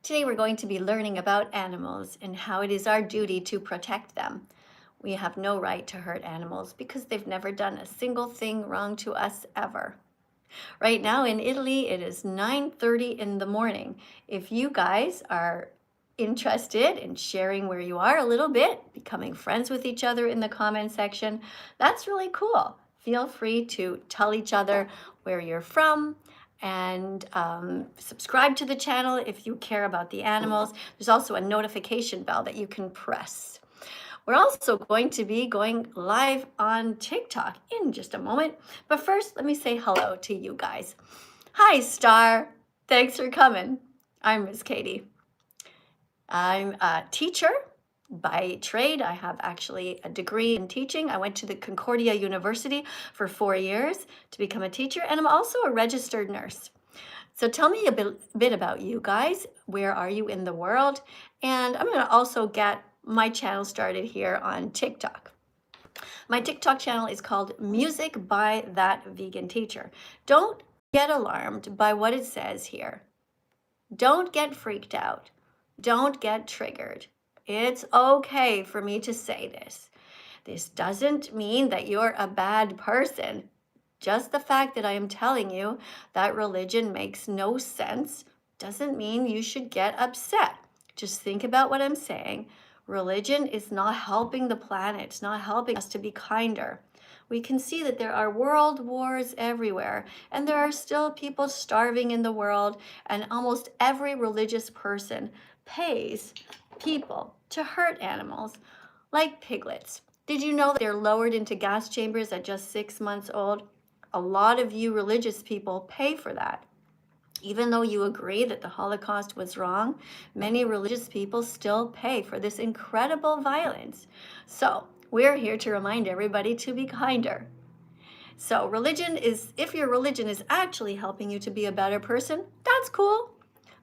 Today we're going to be learning about animals and how it is our duty to protect them. We have no right to hurt animals because they've never done a single thing wrong to us ever. Right now in Italy, it is 9:30 in the morning. If you guys are interested in sharing where you are a little bit, becoming friends with each other in the comment section, that's really cool. Feel free to tell each other where you're from and subscribe to the channel if you care about the animals. There's also a notification bell that you can press. We're also going to be going live on TikTok in just a moment. But first, let me say hello to you guys. Hi, Star. Thanks for coming. I'm Miss Katie. I'm a teacher by trade. I have actually a degree in teaching. I went to the Concordia University for 4 years to become a teacher, and I'm also a registered nurse. So tell me a bit about you guys. Where are you in the world? And I'm going to also get my channel started here on TikTok. My TikTok channel is called Music by That Vegan Teacher. Don't get alarmed by what it says here. Don't get freaked out. Don't get triggered. It's okay for me to say this. This doesn't mean that you're a bad person. Just the fact that I am telling you that religion makes no sense doesn't mean you should get upset. Just think about what I'm saying. Religion is not helping the planet. It's not helping us to be kinder. We can see that there are world wars everywhere, and there are still people starving in the world, and almost every religious person pays people to hurt animals, like piglets. Did you know that they're lowered into gas chambers at just 6 months old? A lot of you religious people pay for that. Even though you agree that the Holocaust was wrong, many religious people still pay for this incredible violence. So we're here to remind everybody to be kinder. So if your religion is actually helping you to be a better person, that's cool.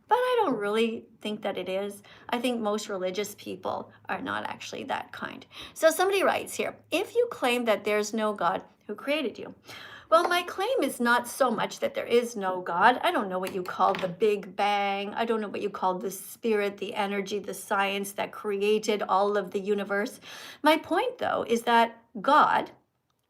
But I don't really think that it is. I think most religious people are not actually that kind. So somebody writes here, if you claim that there's no God who created you. Well, my claim is not so much that there is no God. I don't know what you call the Big Bang. I don't know what you call the spirit, the energy, the science that created all of the universe. My point, though, is that God,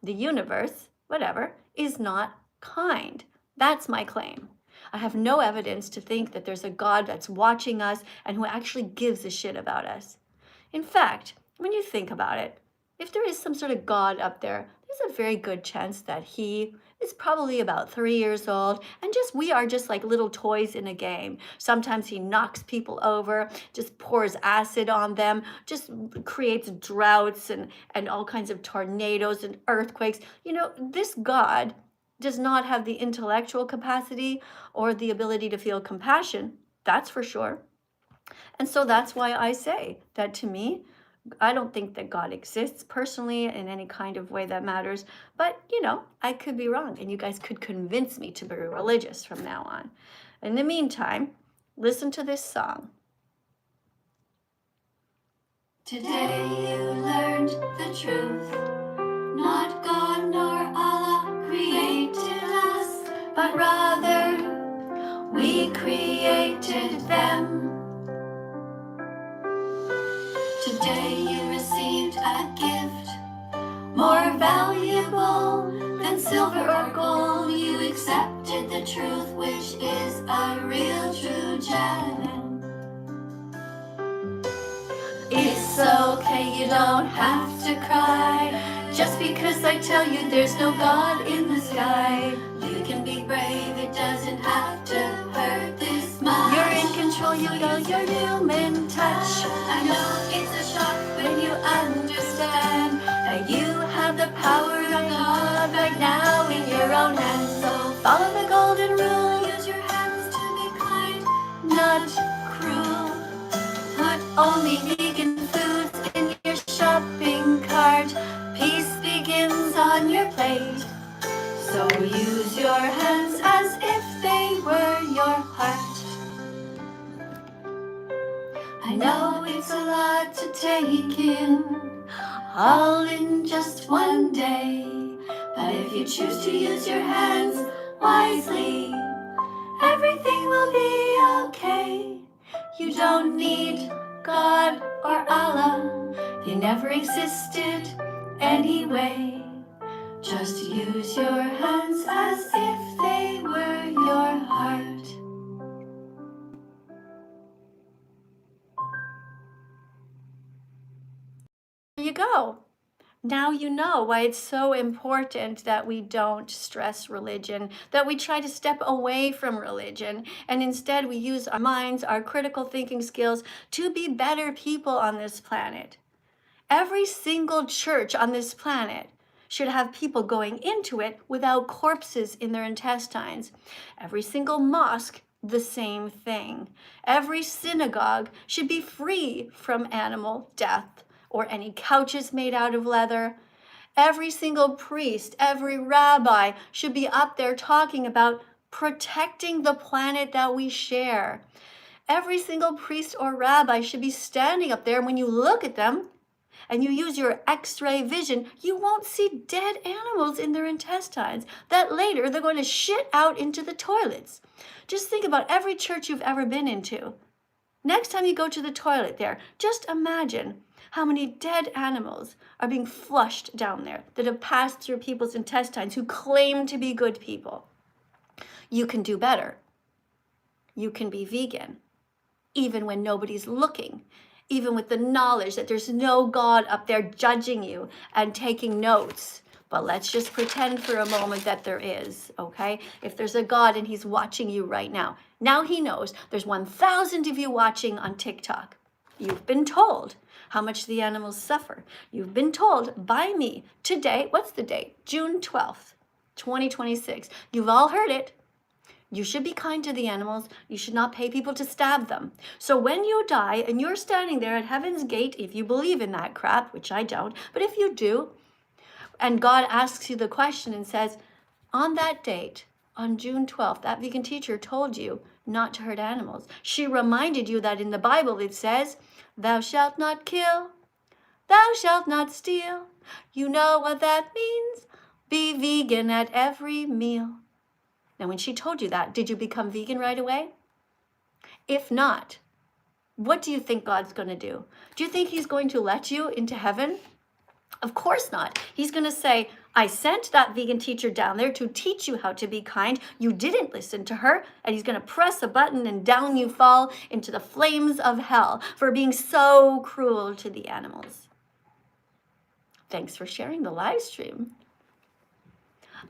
the universe, whatever, is not kind. That's my claim. I have no evidence to think that there's a God that's watching us and who actually gives a shit about us. In fact, when you think about it, if there is some sort of God up there, there's a very good chance that he is probably about 3 years old and we are just like little toys in a game. Sometimes he knocks people over, just pours acid on them, just creates droughts and all kinds of tornadoes and earthquakes. You know, this God does not have the intellectual capacity or the ability to feel compassion, that's for sure. And so that's why I say that to me, I don't think that God exists personally in any kind of way that matters, but I could be wrong and you guys could convince me to be religious from now on. In the meantime, listen to this song. Today you learned the truth. Not God nor Allah created us, but rather we created them. Today you received a gift more valuable than silver or gold. You accepted the truth, which is a real true gem. It's okay, you don't have to cry just because I tell you there's no God in the sky. You can be brave, it doesn't have to hurt this much. You're in control, you know your human touch. I know it's a shock when you understand that you have the power of God right now in your own hands. So follow the golden rule. Use your hands to be kind, not cruel. Put Only vegan foods in your shopping cart. Peace begins on your plate. So use your hands as if they were your heart. I know it's a lot to take in, all in just one day. But if you choose to use your hands wisely, everything will be okay. You don't need God or Allah, they never existed anyway. Just use your hands as if they were your heart. There you go. Now you know why it's so important that we don't stress religion, that we try to step away from religion, and instead we use our minds, our critical thinking skills to be better people on this planet. Every single church on this planet should have people going into it without corpses in their intestines. Every single mosque, the same thing. Every synagogue should be free from animal death or any couches made out of leather. Every single priest, every rabbi should be up there talking about protecting the planet that we share. Every single priest or rabbi should be standing up there, and when you look at them and you use your X-ray vision, you won't see dead animals in their intestines that later they're going to shit out into the toilets. Just think about every church you've ever been into. Next time you go to the toilet there, just imagine how many dead animals are being flushed down there that have passed through people's intestines who claim to be good people. You can do better. You can be vegan, even when nobody's looking, even with the knowledge that there's no God up there judging you and taking notes. But let's just pretend for a moment that there is, okay? If there's a God and he's watching you right now, now he knows there's 1,000 of you watching on TikTok. You've been told how much the animals suffer. You've been told by me today, what's the date? June 12th, 2026. You've all heard it. You should be kind to the animals. You should not pay people to stab them. So when you die and you're standing there at heaven's gate, if you believe in that crap, which I don't, but if you do, and God asks you the question and says, on that date, on June 12th, that vegan teacher told you not to hurt animals. She reminded you that in the Bible it says, thou shalt not kill, thou shalt not steal. You know what that means? Be vegan at every meal. Now, when she told you that, did you become vegan right away? If not, what do you think God's going to do? Do you think he's going to let you into heaven? Of course not. He's going to say, I sent that vegan teacher down there to teach you how to be kind. You didn't listen to her. And he's going to press a button and down you fall into the flames of hell for being so cruel to the animals. Thanks for sharing the live stream.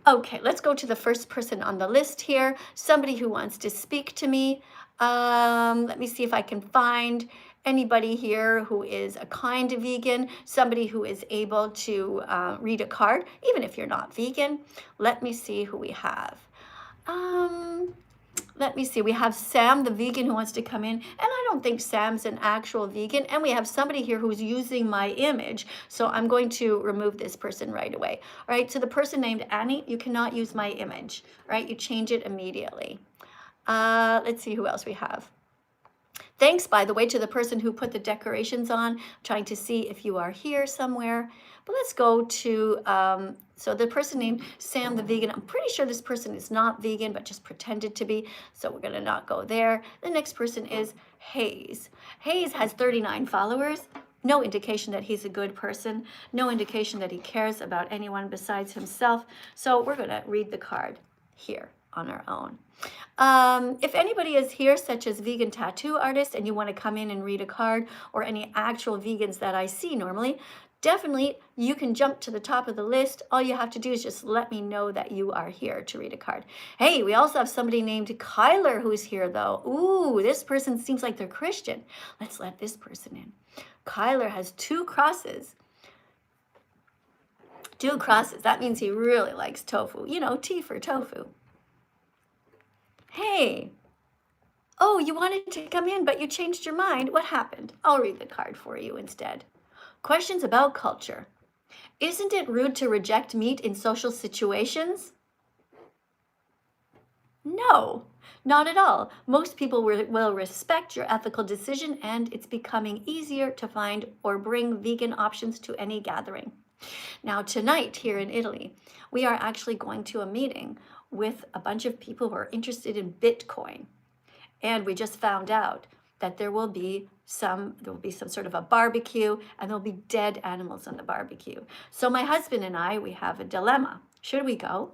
Okay, let's go to the first person on the list here. Somebody who wants to speak to me. Let me see if I can find anybody here who is a kind vegan, somebody who is able to read a card, even if you're not vegan. Let me see who we have. Let me see. We have Sam, the vegan, who wants to come in. And I don't think Sam's an actual vegan. And we have somebody here who's using my image. So I'm going to remove this person right away. All right. So the person named Annie, you cannot use my image. All right. You change it immediately. Let's see who else we have. Thanks, by the way, to the person who put the decorations on, trying to see if you are here somewhere. But let's go to, so the person named Sam the vegan, I'm pretty sure this person is not vegan, but just pretended to be. So we're going to not go there. The next person is Hayes. Hayes has 39 followers. No indication that he's a good person. No indication that he cares about anyone besides himself. So we're going to read the card here on our own. If anybody is here, such as vegan tattoo artists, and you want to come in and read a card, or any actual vegans that I see normally, definitely you can jump to the top of the list. All you have to do is just let me know that you are here to read a card. Hey, we also have somebody named Kyler who's here though. Ooh, this person seems like they're Christian. Let's let this person in. Kyler has 2 crosses. 2 crosses. That means he really likes tofu. You know, T for tofu. Hey, oh, you wanted to come in, but you changed your mind. What happened? I'll read the card for you instead. Questions about culture. Isn't it rude to reject meat in social situations? No, not at all. Most people will respect your ethical decision, and it's becoming easier to find or bring vegan options to any gathering. Now, tonight here in Italy, we are actually going to a meeting with a bunch of people who are interested in Bitcoin. And we just found out that there will be some sort of a barbecue, and there'll be dead animals on the barbecue. So my husband and I, we have a dilemma. Should we go?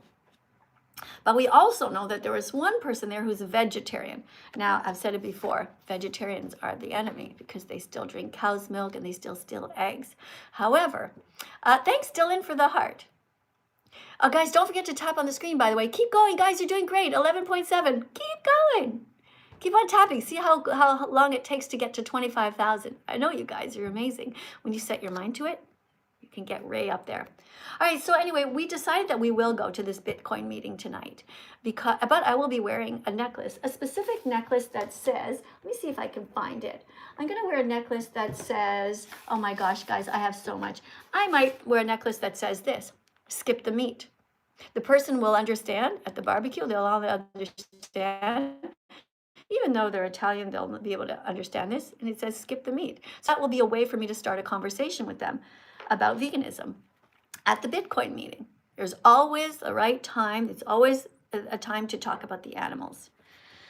But we also know that there was one person there who's a vegetarian. Now, I've said it before, vegetarians are the enemy because they still drink cow's milk and they still steal eggs. However, thanks, Dylan, for the heart. Guys, don't forget to tap on the screen, by the way. Keep going, guys. You're doing great. 11.7. Keep going. Keep on tapping. See how long it takes to get to 25,000. I know you guys are amazing. When you set your mind to it, you can get way up there. All right, so anyway, we decided that we will go to this Bitcoin meeting tonight, but I will be wearing a necklace, a specific necklace that says, let me see if I can find it. I'm gonna wear a necklace that says, oh my gosh, guys, I have so much. I might wear a necklace that says this, skip the meat. The person will understand at the barbecue, they'll all understand. Even though they're Italian, they'll be able to understand this, and it says skip the meat. So that will be a way for me to start a conversation with them about veganism. At the Bitcoin meeting, there's always the right time. It's always a time to talk about the animals.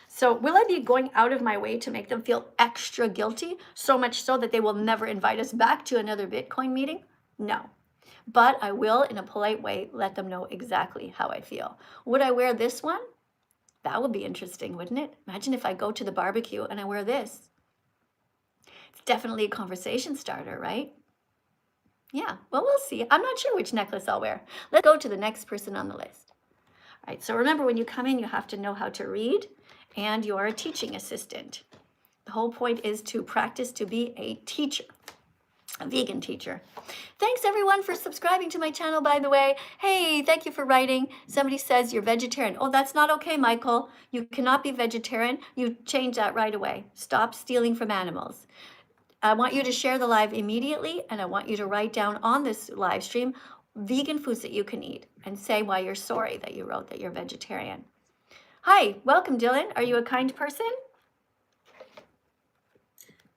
So will I be going out of my way to make them feel extra guilty, so much so that they will never invite us back to another Bitcoin meeting? No. But I will, in a polite way, let them know exactly how I feel. Would I wear this one? That would be interesting, wouldn't it? Imagine if I go to the barbecue and I wear this. It's definitely a conversation starter, right? Yeah, well, we'll see. I'm not sure which necklace I'll wear. Let's go to the next person on the list. All right, so remember, when you come in, you have to know how to read, and you are a teaching assistant. The whole point is to practice to be a teacher, a vegan teacher. Thanks, everyone, for subscribing to my channel, by the way. Hey, thank you for writing. Somebody says you're vegetarian. Oh, that's not okay, Michael. You cannot be vegetarian. You change that right away. Stop stealing from animals. I want you to share the live immediately, and I want you to write down on this live stream vegan foods that you can eat and say why you're sorry that you wrote that you're vegetarian. Hi, welcome, Dylan. Are you a kind person?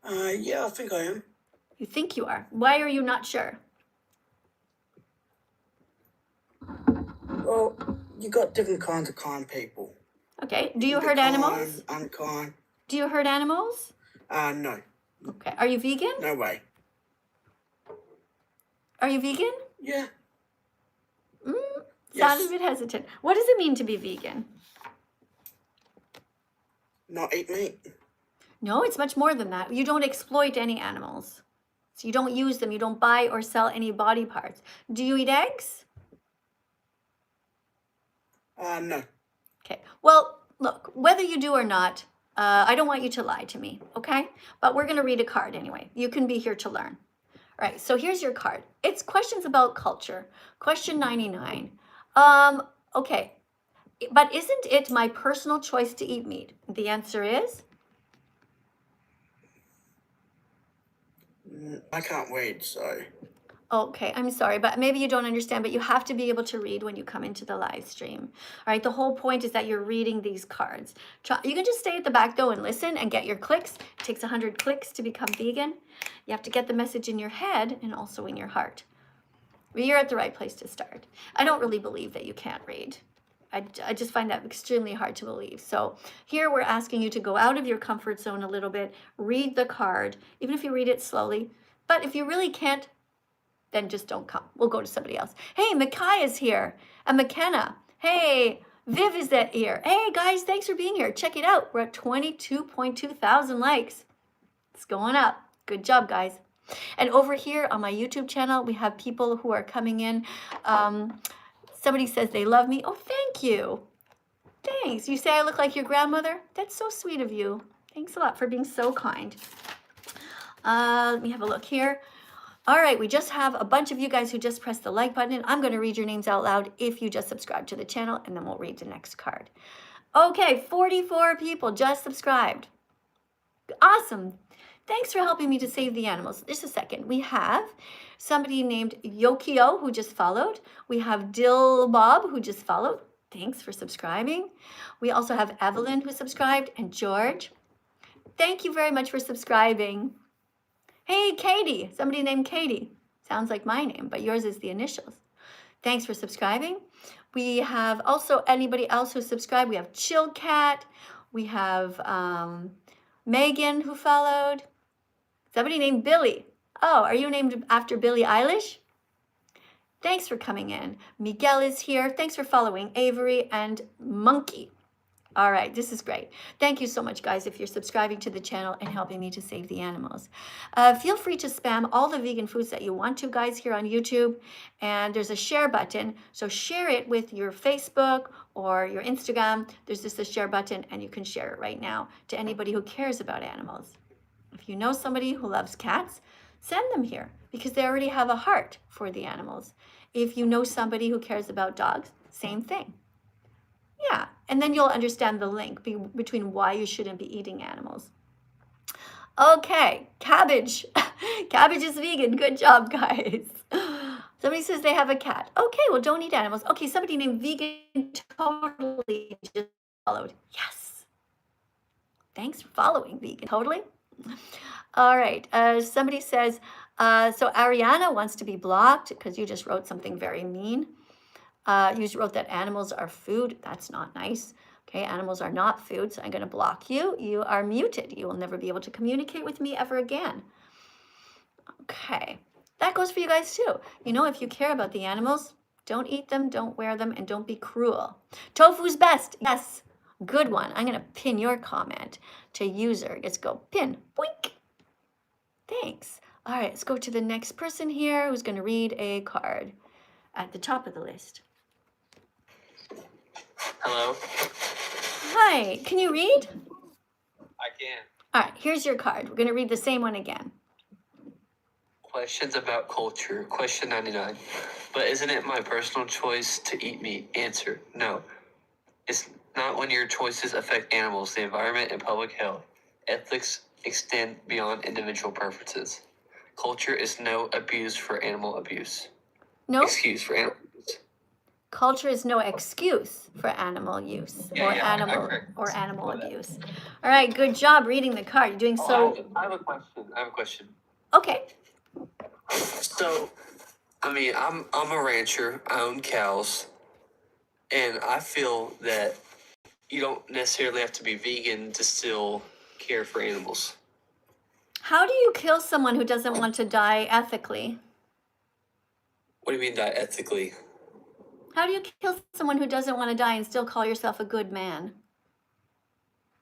Yeah, I think I am. You think you are. Why are you not sure? Well, you got different kinds of kind people. Okay. Do you hurt animals? Unkind. Do you hurt animals? No. Okay. Are you vegan? No way. Are you vegan? Yeah. Sounded a bit hesitant. What does it mean to be vegan? Not eat meat. No, it's much more than that. You don't exploit any animals. So you don't use them. You don't buy or sell any body parts. Do you eat eggs? No. Okay. Well, look, whether you do or not, I don't want you to lie to me, okay? But we're going to read a card anyway. You can be here to learn. All right, so here's your card. It's questions about culture. Question 99. Okay, but isn't it my personal choice to eat meat? The answer is? I can't read, so... Okay, I'm sorry, but maybe you don't understand, but you have to be able to read when you come into the live stream. All right, the whole point is that you're reading these cards. You can just stay at the back, though, and listen and get your clicks. It takes 100 clicks to become vegan. You have to get the message in your head and also in your heart. Well, you're at the right place to start. I don't really believe that you can't read. I just find that extremely hard to believe. So here we're asking you to go out of your comfort zone a little bit, read the card, even if you read it slowly. But if you really can't, then just don't come. We'll go to somebody else. Hey, Makai is here. And McKenna. Hey, Viv is here. Hey, guys, thanks for being here. Check it out. We're at 22.2 thousand likes. It's going up. Good job, guys. And over here on my YouTube channel, we have people who are coming in. Somebody says they love me. Oh, thank you. Thanks. You say I look like your grandmother? That's so sweet of you. Thanks a lot for being so kind. Let me have a look here. All right, we just have a bunch of you guys who just pressed the like button, and I'm going to read your names out loud if you just subscribe to the channel, and then we'll read the next card. Okay, 44 people just subscribed. Awesome. Thanks for helping me to save the animals. Just a second. We have somebody named Yokio who just followed. We have Dill Bob who just followed. Thanks for subscribing. We also have Evelyn who subscribed, and George. Thank you very much for subscribing. Hey, Katie, somebody named Katie. Sounds like my name, but yours is the initials. Thanks for subscribing. We have also anybody else who subscribed. We have Chill Cat. We have Megan, who followed. Somebody named Billy. Oh, are you named after Billie Eilish? Thanks for coming in. Miguel is here. Thanks for following Avery and Monkey. All right, this is great. Thank you so much, guys, if you're subscribing to the channel and helping me to save the animals. Feel free to spam all the vegan foods that you want to, guys, here on YouTube. And there's a share button. So share it with your Facebook or your Instagram. There's just a share button, and you can share it right now to anybody who cares about animals. If you know somebody who loves cats, send them here because they already have a heart for the animals. If you know somebody who cares about dogs, same thing. Yeah, and then you'll understand the link between why you shouldn't be eating animals. Okay, cabbage. Cabbage is vegan. Good job, guys. Somebody says they have a cat. Okay, well, don't eat animals. Okay, somebody named Vegan Totally just followed. Yes. Thanks for following, Vegan Totally. All right, somebody says, so Ariana wants to be blocked because you just wrote something very mean. You wrote that animals are food. That's not nice. Okay, animals are not food, so I'm going to block you. You are muted. You will never be able to communicate with me ever again. Okay, that goes for you guys too. You know, if you care about the animals, don't eat them, don't wear them, and don't be cruel. Tofu's best. Yes, good one. I'm going to pin your comment to user. Let's go pin. Boink. Thanks. All right, let's go to the next person here who's going to read a card at the top of the list. Hello? Hi, can you read? I can. All right, here's your card. We're going to read the same one again. Questions about culture. Question 99. But isn't it my personal choice to eat meat? Answer. No. It's not when your choices affect animals, the environment, and public health. Ethics extend beyond individual preferences. Culture is no abuse for animal abuse. No, Excuse for animal abuse. culture is no excuse for animal use or animal abuse. All right, good job reading the card. You're doing so. I have a question. Okay. So, I mean, I'm a rancher. I own cows, and I feel that you don't necessarily have to be vegan to still care for animals. How do you kill someone who doesn't want to die ethically? What do you mean die ethically? How do you kill someone who doesn't want to die and still call yourself a good man?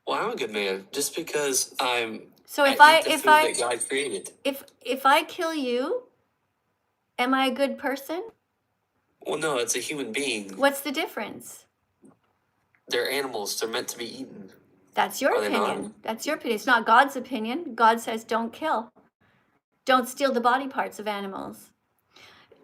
Well, I'm a good man just because So I if I eat the if food I that God created. if I kill you, am I a good person? Well, no, it's a human being. What's the difference? They're animals. They're meant to be eaten. That's your Are they not? opinion. That's your opinion. It's not God's opinion. God says don't kill. Don't steal the body parts of animals.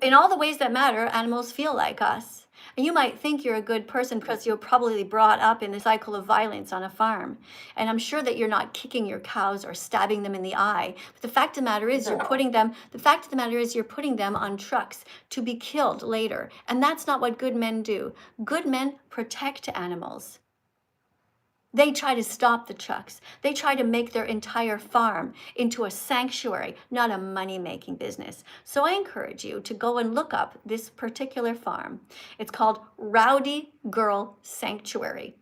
In all the ways that matter, animals feel like us. And you might think you're a good person because you're probably brought up in the cycle of violence on a farm. And I'm sure that you're not kicking your cows or stabbing them in the eye. But the fact of the matter is you're putting them on trucks to be killed later. And that's not what good men do. Good men protect animals. They try to stop the trucks. They try to make their entire farm into a sanctuary, not a money-making business. So I encourage you to go and look up this particular farm. It's called Rowdy Girl Sanctuary.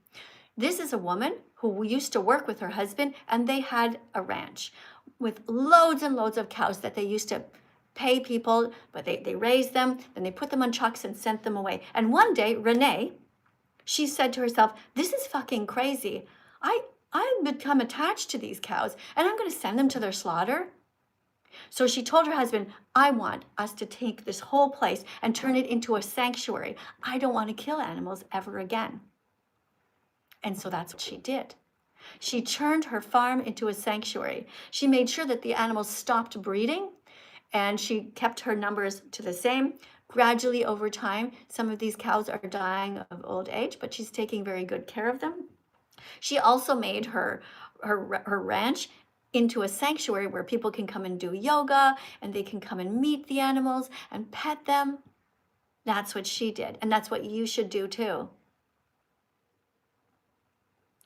This is a woman who used to work with her husband, and they had a ranch with loads and loads of cows that they used to pay people, but they raised them, then they put them on trucks and sent them away. And one day, Renee, she said to herself, this is fucking crazy. I've become attached to these cows and I'm going to send them to their slaughter. So she told her husband, I want us to take this whole place and turn it into a sanctuary. I don't want to kill animals ever again. And so that's what she did. She turned her farm into a sanctuary. She made sure that the animals stopped breeding and she kept her numbers to the same. Gradually over time, some of these cows are dying of old age, but she's taking very good care of them. She also made her ranch into a sanctuary where people can come and do yoga and they can come and meet the animals and pet them. That's what she did, and that's what you should do too.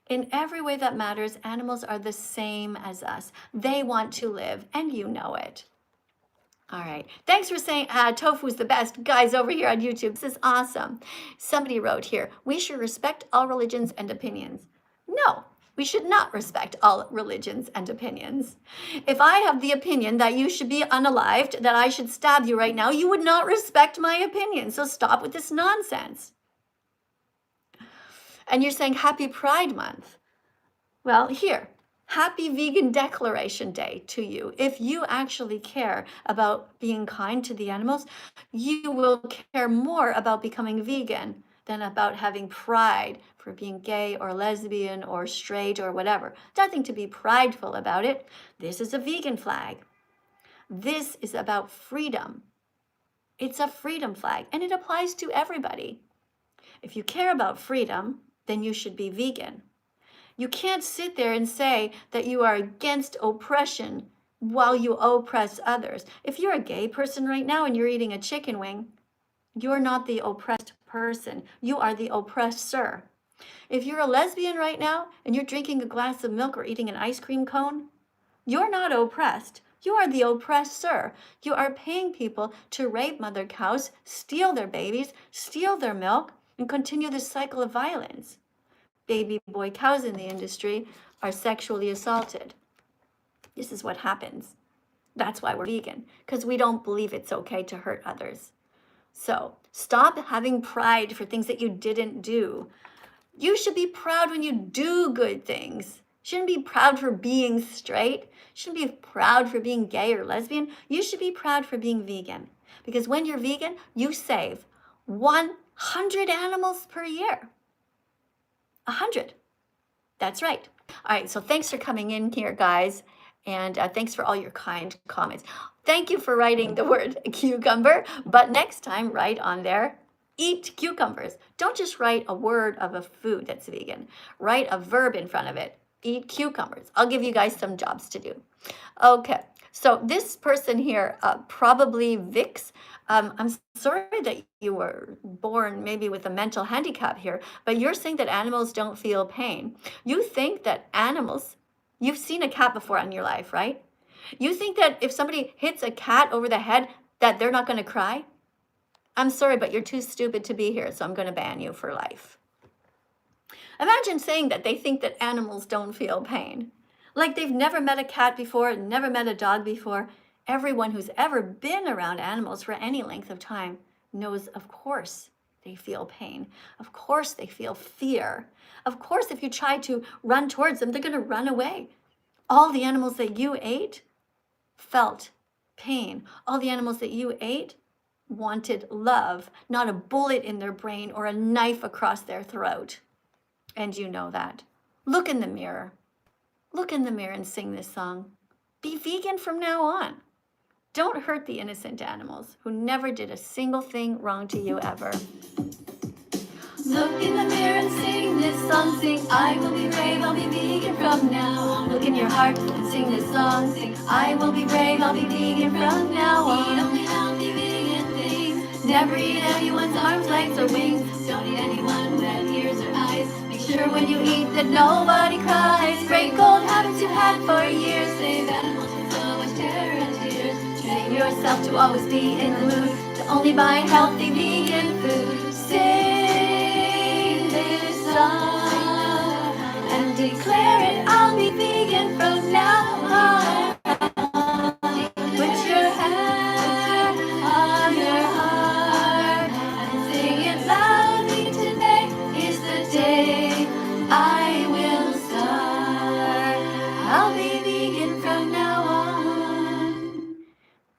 In every way that matters, animals are the same as us. They want to live, and you know it. All right. Thanks for saying tofu's the best. Guys over here on YouTube, this is awesome. Somebody wrote here, we should respect all religions and opinions. No, We should not respect all religions and opinions. If I have the opinion that you should be unalived, that I should stab you right now, you would not respect my opinion. So stop with this nonsense. And you're saying Happy Pride Month. Well, here, Happy Vegan Declaration Day to you. If you actually care about being kind to the animals, you will care more about becoming vegan than about having pride for being gay or lesbian or straight or whatever. Nothing to be prideful about it. This is a vegan flag. This is about freedom. It's a freedom flag, and it applies to everybody. If you care about freedom, then you should be vegan. You can't sit there and say that you are against oppression while you oppress others. If you're a gay person right now and you're eating a chicken wing, you're not the oppressed person. You are the oppressor. If you're a lesbian right now and you're drinking a glass of milk or eating an ice cream cone, you're not oppressed. You are the oppressor. You are paying people to rape mother cows, steal their babies, steal their milk, and continue this cycle of violence. Baby boy cows in the industry are sexually assaulted. This is what happens. That's why we're vegan, because we don't believe it's okay to hurt others. So stop having pride for things that you didn't do. You should be proud when you do good things. You shouldn't be proud for being straight. You shouldn't be proud for being gay or lesbian. You should be proud for being vegan. Because when you're vegan, you save 100 animals per year. 100. That's right. All right, so thanks for coming in here, guys. And thanks for all your kind comments. Thank you for writing the word cucumber. But next time, write on there, eat cucumbers. Don't just write a word of a food that's vegan. Write a verb in front of it. Eat cucumbers. I'll give you guys some jobs to do. Okay, so this person here, probably Vix, I'm sorry that you were born maybe with a mental handicap here, but you're saying that animals don't feel pain. You think that animals, you've seen a cat before in your life, right? You think that if somebody hits a cat over the head, that they're not going to cry? I'm sorry, but you're too stupid to be here, so I'm going to ban you for life. Imagine saying that they think that animals don't feel pain. Like they've never met a cat before, never met a dog before. Everyone who's ever been around animals for any length of time knows, of course, they feel pain. Of course, they feel fear. Of course, if you try to run towards them, they're going to run away. All the animals that you ate felt pain. All the animals that you ate wanted love, not a bullet in their brain or a knife across their throat. And you know that. Look in the mirror. Look in the mirror and sing this song. Be vegan from now on. Don't hurt the innocent animals who never did a single thing wrong to you ever. Look in the mirror and sing this song. Sing, I will be brave, I'll be vegan from now on. Look in your heart and sing this song. Sing, I will be brave, I'll be vegan from now on. Eat only healthy vegan things. Never eat anyone's arms, legs, or wings. Don't eat anyone who has ears or eyes. Make sure when you eat that nobody cries. Break old habits you had for years. Save animals with so much terror and tears. Train yourself to always be in the mood to only buy healthy vegan food. Sing this song and declare it. I'll be vegan from now on. Put your hand on your heart and sing it loudly. Today is the day I will start. I'll be vegan from now on.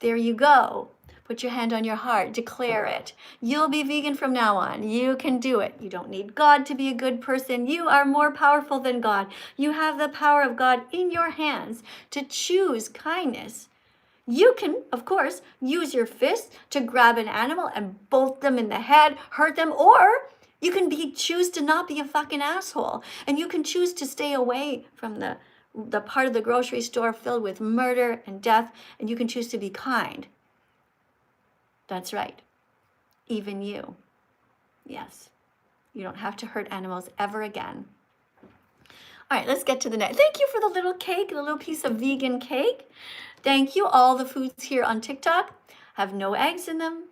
There you go. Put your hand on your heart. Declare it. You'll be vegan from now on. You can do it. You don't need God to be a good person. You are more powerful than God. You have the power of God in your hands to choose kindness. You can, of course, use your fist to grab an animal and bolt them in the head, hurt them, or you can choose to not be a fucking asshole. And you can choose to stay away from the part of the grocery store filled with murder and death, and you can choose to be kind. That's right. Even you. Yes. You don't have to hurt animals ever again. All right, let's get to the next. Thank you for the little cake, the little piece of vegan cake. Thank you. All the foods here on TikTok have no eggs in them.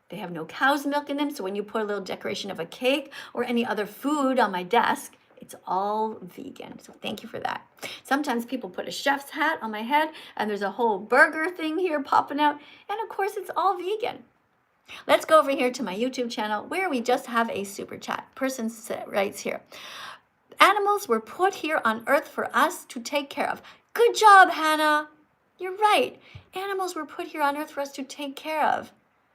They have no cow's milk in them. So when you put a little decoration of a cake or any other food on my desk, It's all vegan. So thank you for that. Sometimes people put a chef's hat on my head and there's a whole burger thing here popping out. And of course, it's all vegan. Let's go over here to my YouTube channel where we just have a super chat. Person writes here, animals were put here on earth for us to take care of. Good job, Hannah. You're right. Animals were put here on earth for us to take care of,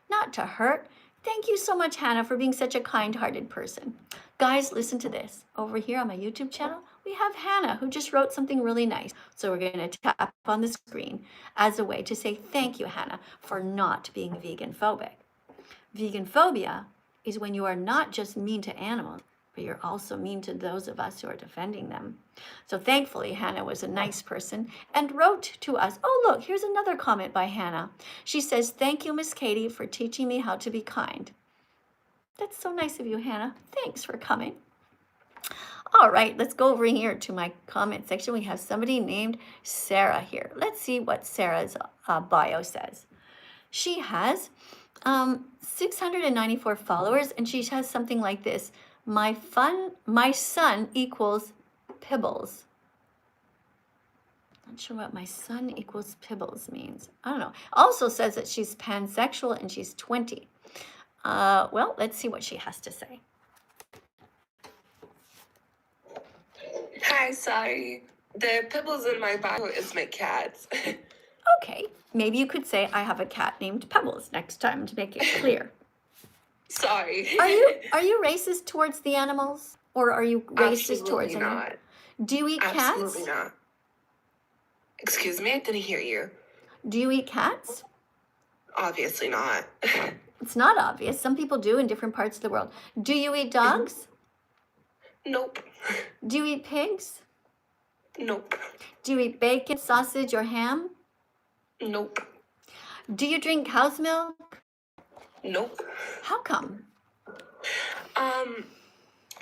not to hurt. Thank you so much, Hannah, for being such a kind-hearted person. Guys, listen to this. Over here on my YouTube channel, we have Hannah, who just wrote something really nice. So we're going to tap on the screen as a way to say thank you, Hannah, for not being vegan phobic. Vegan phobia is when you are not just mean to animals, but you're also mean to those of us who are defending them. So thankfully, Hannah was a nice person and wrote to us. Oh, look, here's another comment by Hannah. She says, thank you, Miss Katie, for teaching me how to be kind. That's so nice of you, Hannah. Thanks for coming. All right, let's go over here to my comment section. We have somebody named Sarah here. Let's see what Sarah's bio says. She has 694 followers, and she has something like this. My son equals Pibbles. Not sure what my son equals Pibbles means. I don't know. Also says that she's pansexual and she's 20. Well, let's see what she has to say. Hi, sorry. The Pibbles in my bio is my cats. Okay, maybe you could say I have a cat named Pebbles next time to make it clear. Sorry. Are you racist towards the animals, or are you racist towards Absolutely animals? not. Do you eat cats? Absolutely not. Excuse me, I didn't hear you. Do you eat cats? Obviously not. It's not obvious. Some people do in different parts of the world. Do you eat dogs? Nope. Do you eat pigs? Nope. Do you eat bacon, sausage, or ham? Nope. Do you drink cow's milk? Nope. How come?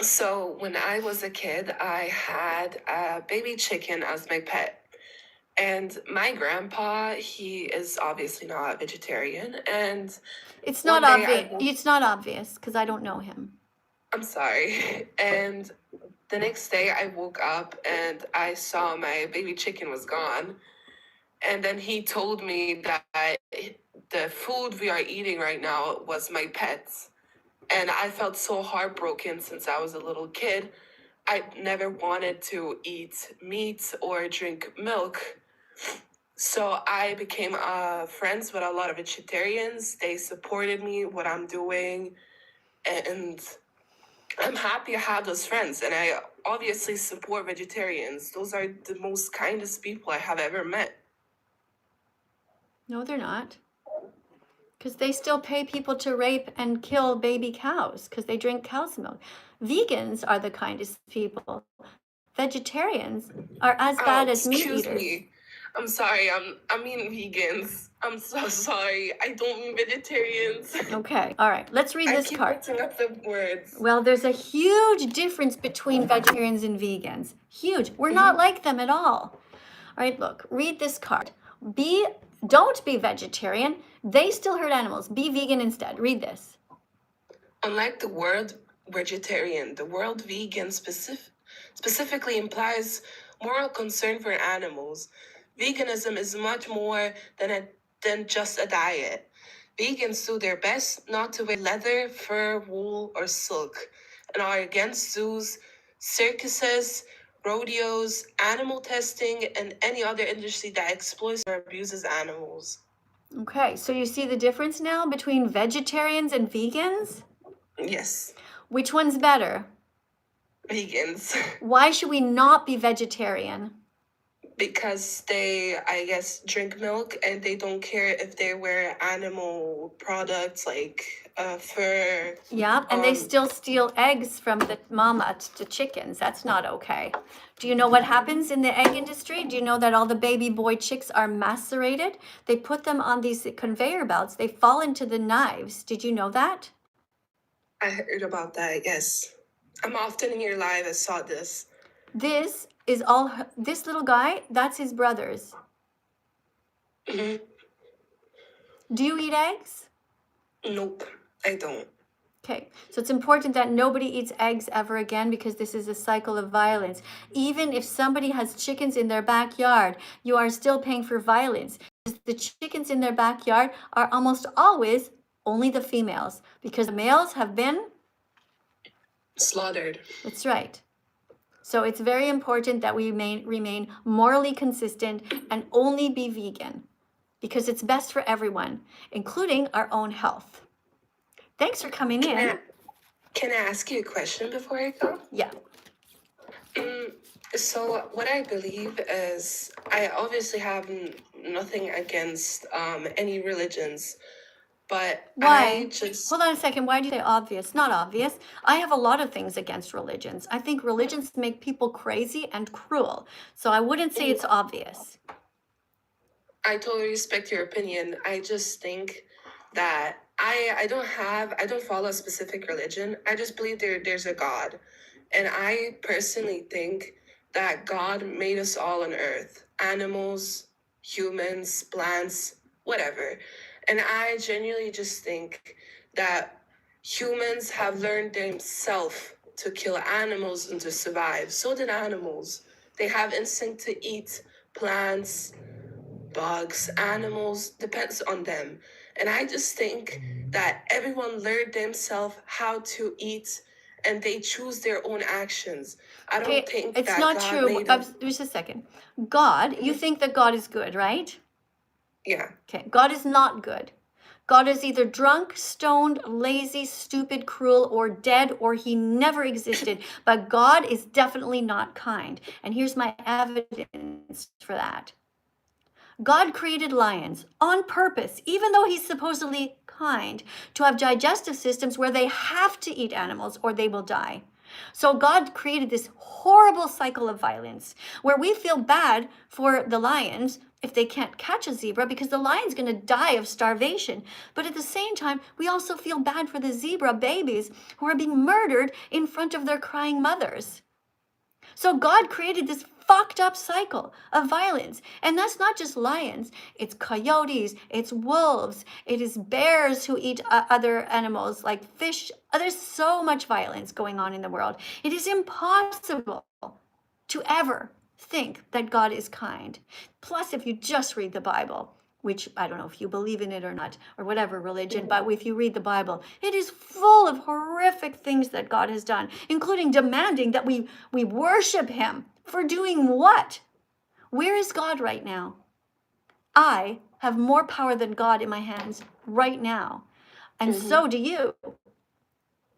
So when I was a kid, I had a baby chicken as my pet. And my grandpa, he is obviously not vegetarian. And It's not one day obvious. It's not obvious because I don't know him. I'm sorry. And the next day I woke up and I saw my baby chicken was gone. And then he told me that the food we are eating right now was my pet's. And I felt so heartbroken since I was a little kid. I never wanted to eat meat or drink milk. So I became friends with a lot of vegetarians. They supported me, what I'm doing. And I'm happy I have those friends. And I obviously support vegetarians. Those are the most kindest people I have ever met. No, they're not. Because they still pay people to rape and kill baby cows because they drink cow's milk. Vegans are the kindest people. Vegetarians are as bad as meat excuse eaters. me. I'm sorry. I mean vegans. I'm so sorry. I don't mean vegetarians. Okay, all right. Let's read this I keep card. mixing up the words. Well, there's a huge difference between vegetarians and vegans. Huge. We're not like them at all. All right, look, read this card. Don't be vegetarian. They still hurt animals. Be vegan instead. Read this. Unlike the word vegetarian, the word vegan specifically implies moral concern for animals. Veganism is much more than just a diet. Vegans do their best not to wear leather, fur, wool, or silk, and are against zoos, circuses, rodeos, animal testing, and any other industry that exploits or abuses animals. Okay, so you see the difference now between vegetarians and vegans? Yes, Which one's better? vegans. Why should we not be vegetarian? Because they, I guess, drink milk and they don't care if they wear animal products like fur. Yeah, and they still steal eggs from the mama to chickens. That's not okay. Do you know what happens in the egg industry? Do you know that all the baby boy chicks are macerated? They put them on these conveyor belts. They fall into the knives. Did you know that? I heard about that, yes. I'm often in your live. I saw this. This little guy, that's his brothers. Mhm. Do you eat eggs? Nope, I don't. Okay, so it's important that nobody eats eggs ever again because this is a cycle of violence. Even if somebody has chickens in their backyard, you are still paying for violence. The chickens in their backyard are almost always only the females because the males have been Slaughtered. That's right. So it's very important that we remain morally consistent and only be vegan because it's best for everyone, including our own health. Thanks for coming in. Can I ask you a question before I go? Yeah. So what I believe is, I obviously have nothing against any religions, but Why? I just Hold on a second. Why do you say obvious? Not obvious. I have a lot of things against religions. I think religions make people crazy and cruel. So I wouldn't say it's obvious. I totally respect your opinion. I just think that I don't follow a specific religion. I just believe there's a God. And I personally think that God made us all on earth. Animals, humans, plants, whatever. And I genuinely just think that humans have learned themselves to kill animals and to survive. So did animals. They have instinct to eat plants, bugs, animals, depends on them. And I just think that everyone learned themselves how to eat and they choose their own actions. I don't Okay, think it's that not God true. made us. Just a second. God, you think that God is good, right? Yeah. Okay, God is not good. God is either drunk, stoned, lazy, stupid, cruel, or dead, or he never existed. But God is definitely not kind. And here's my evidence for that. God created lions on purpose, even though he's supposedly kind, to have digestive systems where they have to eat animals or they will die. So God created this horrible cycle of violence where we feel bad for the lions if they can't catch a zebra because the lion's going to die of starvation. But at the same time, we also feel bad for the zebra babies who are being murdered in front of their crying mothers. So God created this fucked up cycle of violence. And that's not just lions. It's coyotes, it's wolves, it is bears who eat other animals like fish. There's so much violence going on in the world. It is impossible to ever think that God is kind. Plus, if you just read the Bible, which I don't know if you believe in it or not, or whatever religion, but if you read the Bible, it is full of horrific things that God has done, including demanding that we worship him for doing what? Where is God right now? I have more power than God in my hands right now, and so do you.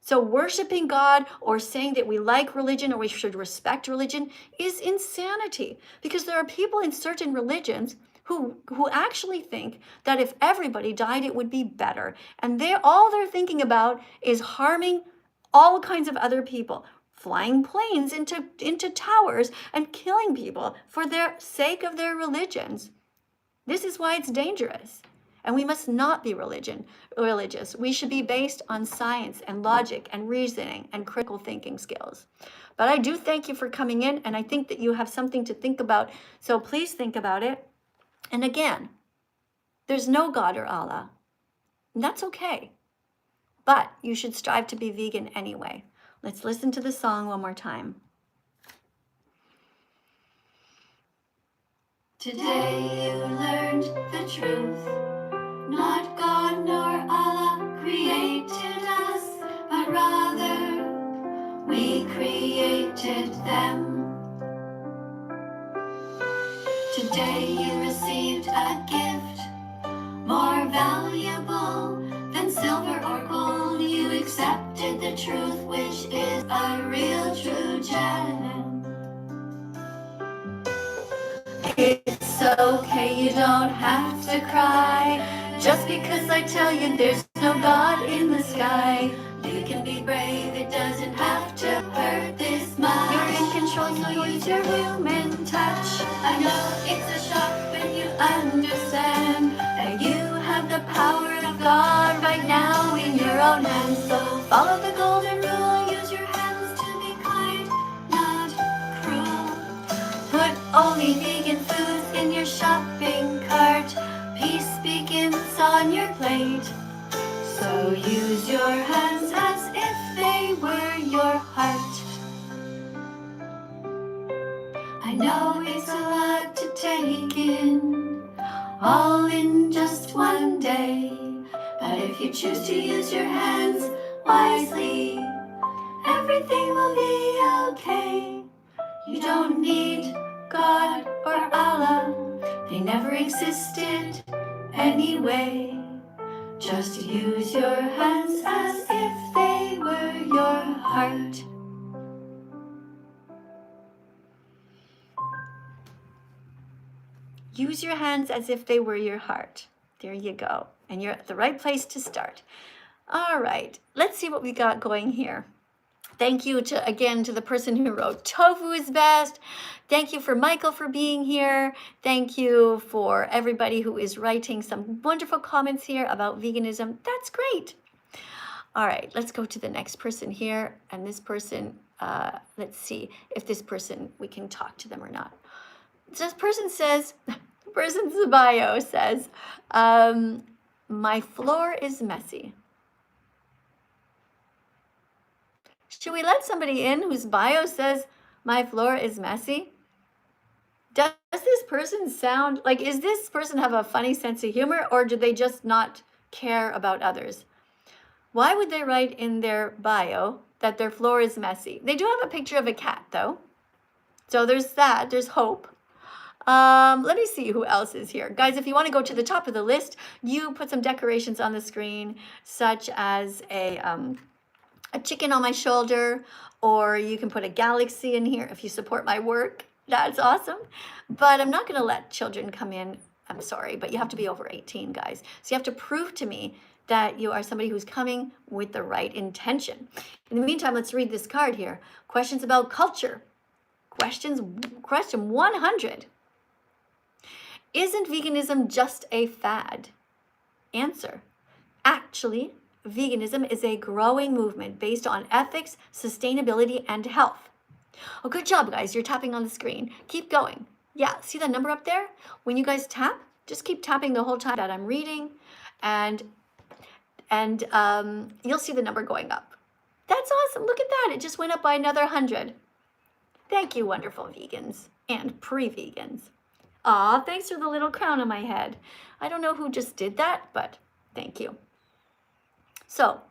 So worshiping God or saying that we like religion or we should respect religion is insanity, because there are people in certain religions who actually think that if everybody died, it would be better. And all they're thinking about is harming all kinds of other people, flying planes into towers and killing people for their sake of their religions. This is why it's dangerous. And we must not be religious. We should be based on science and logic and reasoning and critical thinking skills. But I do thank you for coming in, and I think that you have something to think about. So please think about it. And again, there's no God or Allah. And that's okay. But you should strive to be vegan anyway. Let's listen to the song one more time. Today you learned the truth. Not God nor Allah created us, but rather we created them. Today you received a gift more valuable than silver or gold. You accepted the truth, which is a real true gem. It's okay, you don't have to cry just because I tell you there's no God in the sky. You can be brave, it doesn't have to hurt this much. You're in control, so use your human touch. I know it's a shock when you Understand that you have the power of God right now in your own hands. So follow the golden rule, use your hands to be kind, not cruel. Put only vegan foods in your shopping cart. Peace begins on your plate. So use your hands as if they were your heart. I know it's a lot to take in, all in just one day. But if you choose to use your hands wisely, everything will be okay. You don't need God or Allah, they never existed anyway. Just use your hands as if they were your heart. Use your hands as if they were your heart. There you go. And you're at the right place to start. All right, let's see what we got going here. Thank you again to the person who wrote tofu is best. Thank you for Michael for being here. Thank you for everybody who is writing some wonderful comments here about veganism. That's great. All right, let's go to the next person here. And this person, let's see if this person, we can talk to them or not. This person says, the person's bio says, my floor is messy. Should we let somebody in whose bio says, my floor is messy? Does this person sound like, is this person have a funny sense of humor, or do they just not care about others? Why would they write in their bio that their floor is messy? They do have a picture of a cat though. So there's that, there's hope. Let me see who else is here. Guys, if you want to go to the top of the list, you put some decorations on the screen, such as a chicken on my shoulder, or you can put a galaxy in here if you support my work. That's awesome. But I'm not going to let children come in. I'm sorry, but you have to be over 18, guys. So you have to prove to me that you are somebody who's coming with the right intention. In the meantime, let's read this card here. Questions about culture. Question 100. Isn't veganism just a fad? Answer. Actually, veganism is a growing movement based on ethics, sustainability, and health. Oh, good job, guys. You're tapping on the screen. Keep going. Yeah, see the number up there? When you guys tap, just keep tapping the whole time that I'm reading, and you'll see the number going up. That's awesome. Look at that. It just went up by another 100. Thank you, wonderful vegans and pre-vegans. Aw, thanks for the little crown on my head. I don't know who just did that, but thank you. So,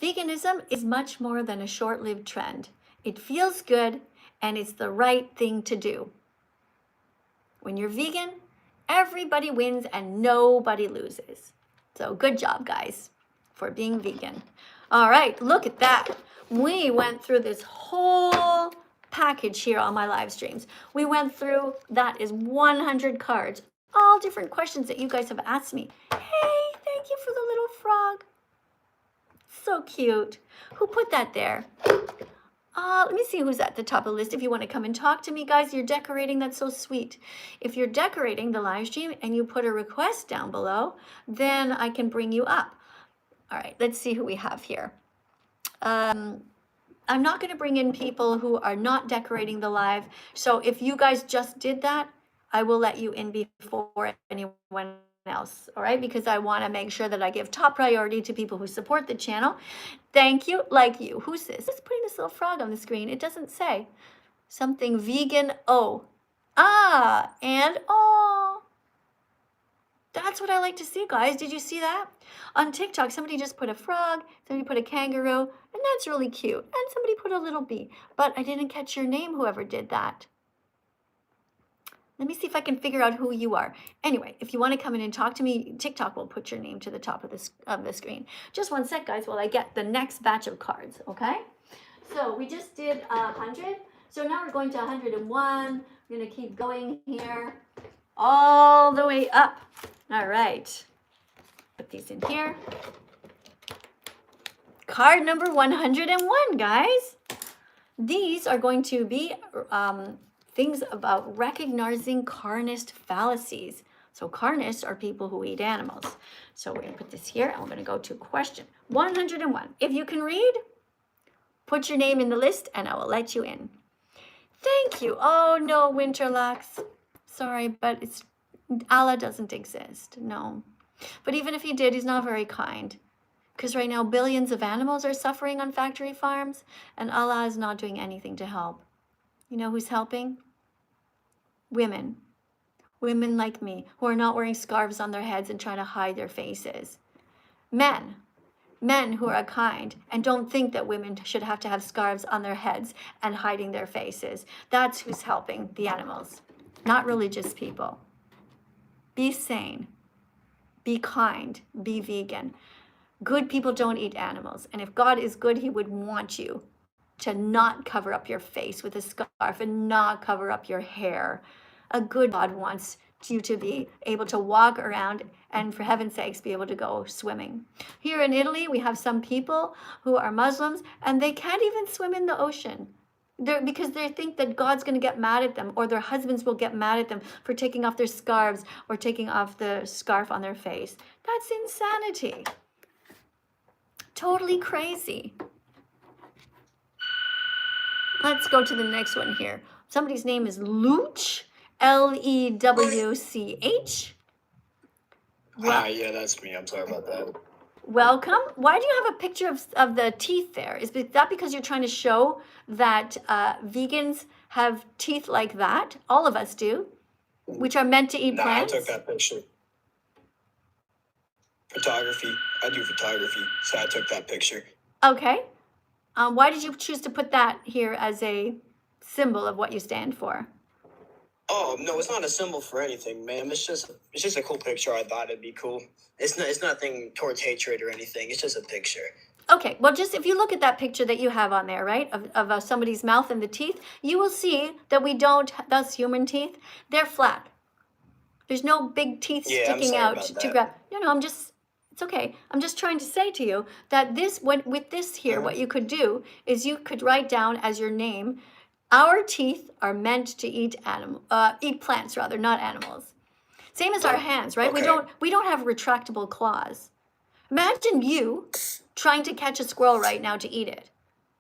veganism is much more than a short-lived trend. It feels good, and it's the right thing to do. When you're vegan, everybody wins and nobody loses. So good job, guys, for being vegan. All right, look at that. We went through this whole package here on my live streams. We went through, that is 100 cards, all different questions that you guys have asked me. Hey, thank you for the little frog. So cute. Who put that there? Let me see who's at the top of the list. If you want to come and talk to me, guys, you're decorating. That's so sweet. If you're decorating the live stream and you put a request down below, then I can bring you up. All right, let's see who we have here. I'm not going to bring in people who are not decorating the live. So if you guys just did that, I will let you in before anyone else, all right? Because I want to make sure that I give top priority to people who support the channel. Thank you, like you. Who's this? Who's putting this little frog on the screen? It doesn't say. Something vegan, oh. Ah, and oh. That's what I like to see, guys. Did you see that? On TikTok, somebody just put a frog, somebody put a kangaroo, and that's really cute. And somebody put a little bee. But I didn't catch your name, whoever did that. Let me see if I can figure out who you are. Anyway, if you want to come in and talk to me, TikTok will put your name to the top of the screen. Just one sec, guys, while I get the next batch of cards, okay? So we just did 100. So now we're going to 101. We're going to keep going here all the way up. All right. Put these in here. Card number 101, guys. These are going to be things about recognizing carnist fallacies. So carnists are people who eat animals. So we're going to put this here, and we're going to go to question 101. If you can read, put your name in the list, and I will let you in. Thank you. Oh, no, Winterlux. Sorry, but Allah doesn't exist. No. But even if he did, he's not very kind. Because right now, billions of animals are suffering on factory farms, and Allah is not doing anything to help. You know who's helping? Women. Women like me, who are not wearing scarves on their heads and trying to hide their faces. Men. Men who are kind and don't think that women should have to have scarves on their heads and hiding their faces. That's who's helping the animals, not religious people. Be sane. Be kind. Be vegan. Good people don't eat animals. And if God is good, he would want you to not cover up your face with a scarf and not cover up your hair. A good God wants you to be able to walk around and, for heaven's sakes, be able to go swimming. Here in Italy, we have some people who are Muslims and they can't even swim in the ocean. Because they think that God's going to get mad at them, or their husbands will get mad at them for taking off their scarves or taking off the scarf on their face. That's insanity. Totally crazy. Let's go to the next one here. Somebody's name is Lewch, Lewch. Yeah, that's me. I'm sorry about that. Welcome. Why do you have a picture of the teeth there? Is that because you're trying to show that vegans have teeth like that? All of us do, which are meant to eat plants? I took that picture. Photography. I do photography, so I took that picture. Okay. Why did you choose to put that here as a symbol of what you stand for? Oh no, it's not a symbol for anything, ma'am. It's just a cool picture. I thought it'd be cool. It's nothing towards hatred or anything. It's just a picture. Okay, well, just if you look at that picture that you have on there, right, of somebody's mouth and the teeth, you will see that we don't, thus human teeth, they're flat. There's no big teeth sticking out to grab. No, it's okay. I'm just trying to say to you that with this here, what you could do is you could write down as your name, our teeth are meant to eat plants rather, not animals. Same as our hands, right? Okay. We don't have retractable claws. Imagine you trying to catch a squirrel right now to eat it.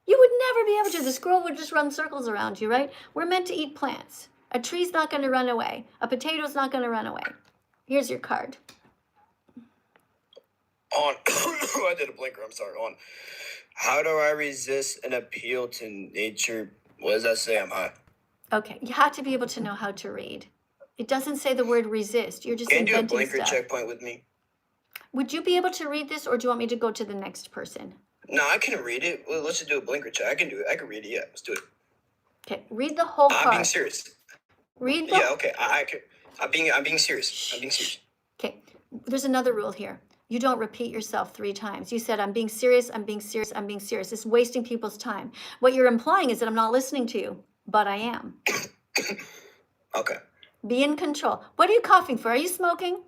You would never be able to. The squirrel would just run circles around you, right? We're meant to eat plants. A tree's not going to run away. A potato's not going to run away. Here's your card. I did a blinker. I'm sorry. How do I resist an appeal to nature? What does that say? I'm high. Okay, you have to be able to know how to read. It doesn't say the word resist. You're just inventing stuff. Can you do a blinker checkpoint with me? Would you be able to read this, or do you want me to go to the next person? No, I can read it. Well, let's just do a blinker check. I can do it. I can read it. Yeah, let's do it. Okay, read the whole card. I'm being serious. Read the... Yeah, okay. I can. I'm being serious. I'm being serious. Okay, there's another rule here. You don't repeat yourself 3 times. You said, I'm being serious, I'm being serious, I'm being serious. It's wasting people's time. What you're implying is that I'm not listening to you, but I am. Okay. Be in control. What are you coughing for? Are you smoking?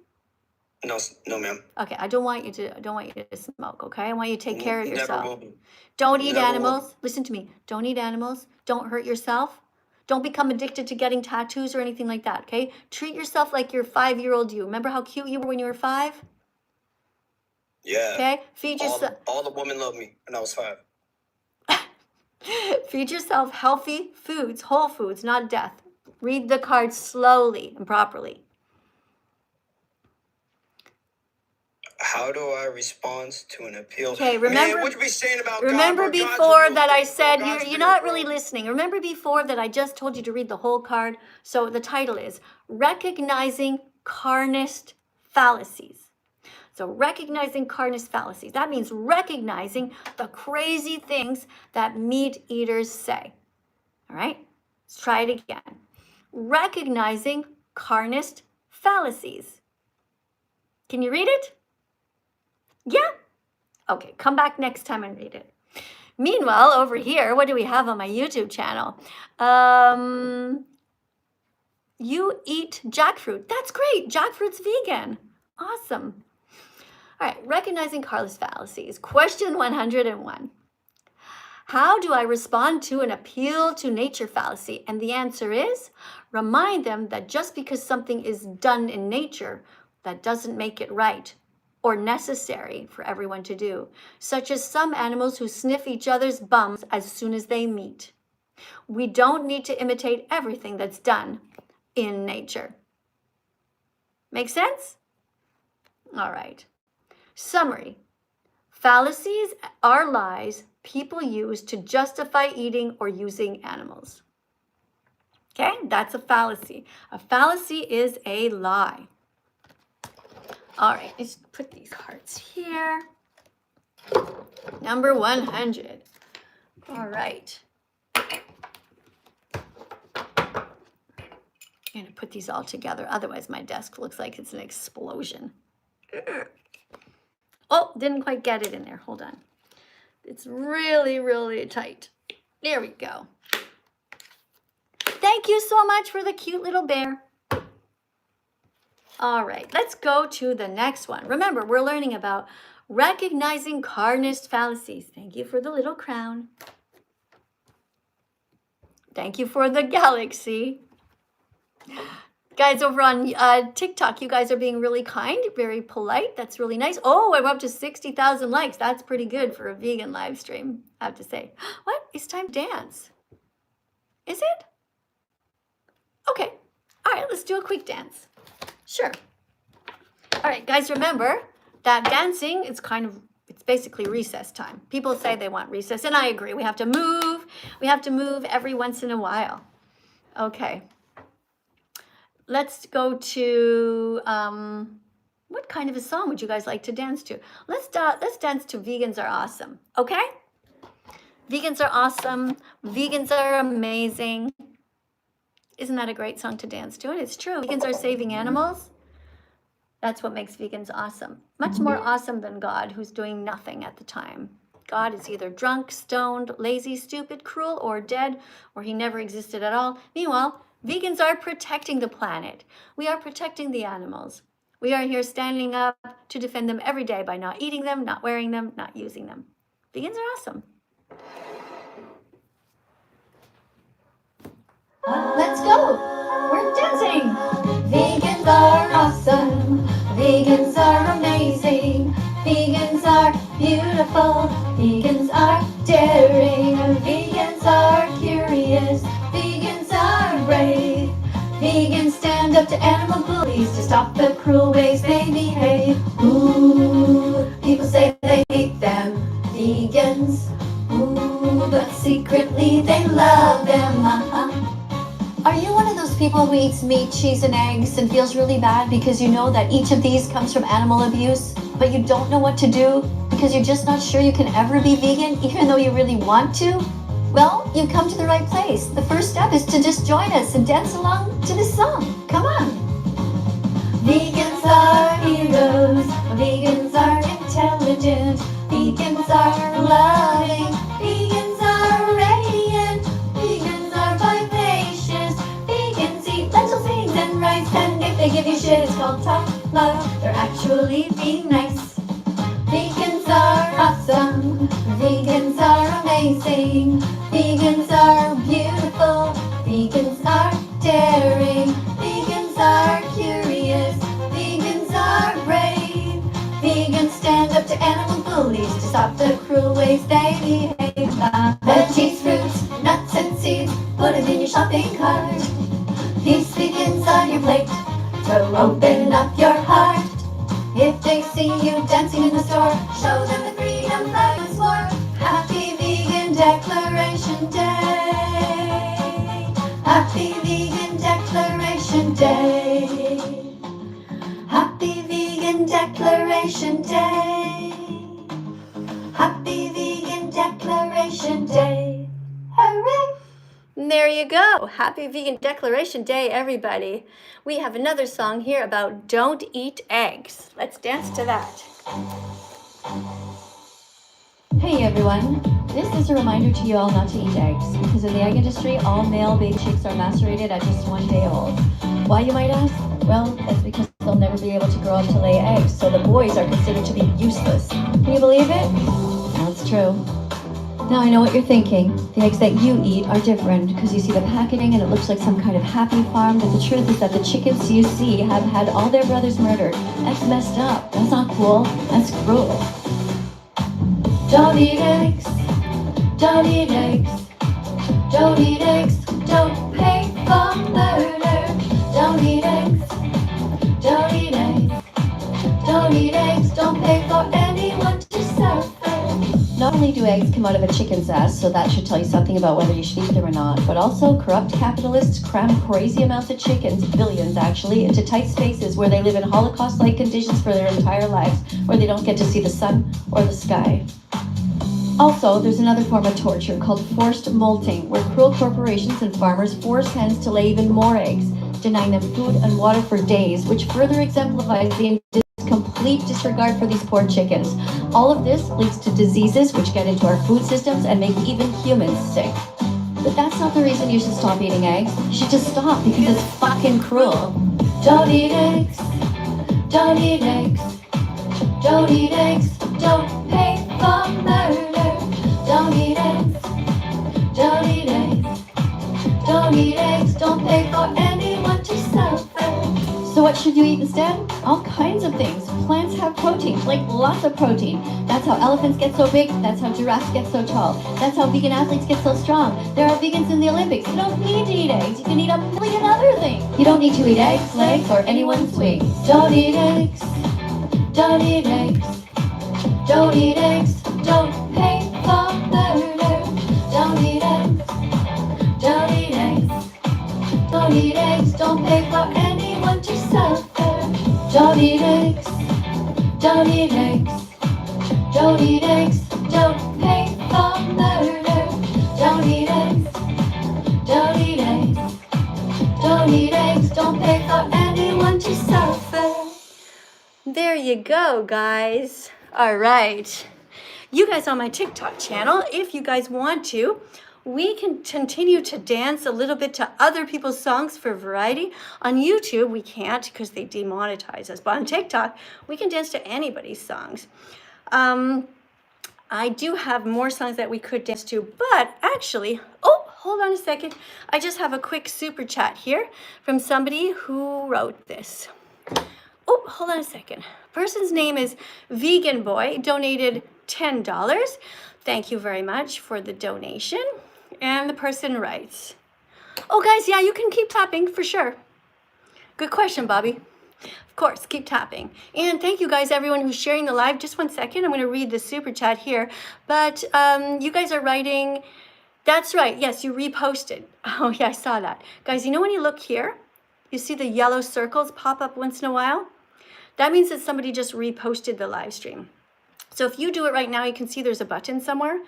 No, ma'am. Okay, I don't want you to smoke, okay? I want you to take care of yourself. Never will be. Don't eat Never animals. will. Listen to me. Don't eat animals. Don't hurt yourself. Don't become addicted to getting tattoos or anything like that, okay? Treat yourself like your 5-year-old you. Remember how cute you were when you were 5? Yeah. Okay? Feed yourself. All the women loved me when I was 5. Feed yourself healthy foods, whole foods, not death. Read the card slowly and properly. How do I respond to an appeal? Okay, remember. Man, what you be saying about remember God, before that I said God's you're not real, really listening. Remember before that I just told you to read the whole card. So the title is Recognizing Carnist Fallacies. So recognizing carnist fallacies. That means recognizing the crazy things that meat eaters say. All right, let's try it again. Recognizing carnist fallacies. Can you read it? Yeah? Okay, come back next time and read it. Meanwhile, over here, what do we have on my YouTube channel? You eat jackfruit. That's great. Jackfruit's vegan. Awesome. All right, recognizing carnist fallacies. Question 101. How do I respond to an appeal to nature fallacy? And the answer is, remind them that just because something is done in nature, that doesn't make it right or necessary for everyone to do, such as some animals who sniff each other's bums as soon as they meet. We don't need to imitate everything that's done in nature. Make sense? All right. Summary. Fallacies are lies people use to justify eating or using animals. Okay, that's a fallacy. A fallacy is a lie. All right, let's put these cards here. Number 100. All right. I'm going to put these all together. Otherwise, my desk looks like it's an explosion. Oh, didn't quite get it in there. Hold on. It's really, really tight. There we go. Thank you so much for the cute little bear. All right, let's go to the next one. Remember, we're learning about recognizing carnist fallacies. Thank you for the little crown. Thank you for the galaxy. Guys over on TikTok, you guys are being really kind, very polite. That's really nice. Oh, I'm up to 60,000 likes. That's pretty good for a vegan live stream, I have to say. What? It's time to dance. Is it? Okay. All right, let's do a quick dance. Sure. All right, guys, remember that dancing is it's basically recess time. People say they want recess, and I agree. We have to move. We have to move every once in a while. Okay. Let's go to, what kind of a song would you guys like to dance to? Let's dance to Vegans Are Awesome, okay? Vegans are awesome. Vegans are amazing. Isn't that a great song to dance to? And it's true. Vegans are saving animals. That's what makes vegans awesome. Much more awesome than God, who's doing nothing at the time. God is either drunk, stoned, lazy, stupid, cruel, or dead, or he never existed at all. Meanwhile, vegans are protecting the planet. We are protecting the animals. We are here standing up to defend them every day by not eating them, not wearing them, not using them. Vegans are awesome. Let's go. We're dancing. Vegans are awesome. Vegans are amazing. Vegans are beautiful. Vegans are daring. Vegans are curious. Vegans are brave. Vegans stand up to animal bullies to stop the cruel ways they behave. Ooh, people say they hate them, vegans. Ooh, but secretly they love them. Are you one of those people who eats meat, cheese, and eggs and feels really bad because you know that each of these comes from animal abuse, but you don't know what to do because you're just not sure you can ever be vegan even though you really want to? Well, you've come to the right place. The first step is to just join us and dance along to this song. Come on. Vegans are heroes. Vegans are intelligent. Vegans are loving. Vegans are radiant. Vegans are vivacious. Vegans eat lentils, beans, and rice. And if they give you shit, it's called tough love. They're actually being nice. Vegans are awesome. Vegans are amazing. Vegans are beautiful. Vegans are daring. Vegans are curious. Vegans are brave. Vegans stand up to animal bullies to stop the cruel ways they behave. Veggies, fruits, nuts, and seeds, put them in your shopping cart. These vegans on your plate, so open up your heart. If they see you dancing in the store, show them the freedom flag once more. Happy Vegan Declaration Day. Happy Vegan Declaration Day. Happy Vegan Declaration Day. Happy Vegan Declaration Day. Hooray! There you go. Happy Vegan Declaration Day, everybody. We have another song here about don't eat eggs. Let's dance to that. Hey everyone. This is a reminder to you all not to eat eggs, because in the egg industry, all male baby chicks are macerated at just 1 day old. Why, you might ask? Well, that's because they'll never be able to grow up to lay eggs, so the boys are considered to be useless. Can you believe it? That's true. Now I know what you're thinking. The eggs that you eat are different because you see the packaging and it looks like some kind of happy farm, but the truth is that the chickens you see have had all their brothers murdered. That's messed up. That's not cool. That's cruel. Don't eat eggs. Don't eat eggs. Don't eat eggs. Don't pay for murder. Don't eat eggs. Don't eat eggs. Don't eat eggs. Don't pay for anyone to suffer. Not only do eggs come out of a chicken's ass, so that should tell you something about whether you should eat them or not, but also corrupt capitalists cram crazy amounts of chickens, billions actually, into tight spaces where they live in Holocaust-like conditions for their entire lives, where they don't get to see the sun or the sky. Also, there's another form of torture called forced molting, where cruel corporations and farmers force hens to lay even more eggs, denying them food and water for days, which further exemplifies the complete disregard for these poor chickens. All of this leads to diseases which get into our food systems and make even humans sick. But that's not the reason you should stop eating eggs. You should just stop because it's fucking cruel. Don't eat eggs. Don't eat eggs. Don't eat eggs. Don't pay for murder. Don't eat eggs. Don't eat eggs. Don't eat eggs. Don't pay for anyone to suffer. So what should you eat instead? All kinds of things. Plants have protein, like lots of protein. That's how elephants get so big. That's how giraffes get so tall. That's how vegan athletes get so strong. There are vegans in the Olympics. You don't need to eat eggs. You can eat a million other things. You don't need to eat eggs, legs, or anyone's wings. Don't eat eggs. Don't eat eggs. Don't eat eggs. Don't pay for murder. Don't eat eggs. Don't eat eggs. Don't eat eggs. Don't pay for anyone to suffer. Don't eat eggs. Don't eat eggs. Don't eat eggs. Don't pay for murder. Don't eat eggs. Don't eat eggs. Don't eat eggs. Don't pay for anyone to suffer. There you go, guys. All right. You guys on my TikTok channel, if you guys want to, we can continue to dance a little bit to other people's songs for variety. On YouTube, we can't because they demonetize us. But on TikTok, we can dance to anybody's songs. I do have more songs that we could dance to, but actually, oh, hold on a second. I just have a quick super chat here from somebody who wrote this. Oh, hold on a second. Person's name is Vegan Boy, donated $10. Thank you very much for the donation. And the person writes, oh guys, yeah, you can keep tapping for sure. Good question, Bobby. Of course, keep tapping. And thank you guys, everyone who's sharing the live. Just 1 second, I'm gonna read the super chat here. But you guys are writing, that's right, yes, you reposted. Oh yeah, I saw that. Guys, you know when you look here, you see the yellow circles pop up once in a while? That means that somebody just reposted the live stream. So if you do it right now, you can see there's a button somewhere,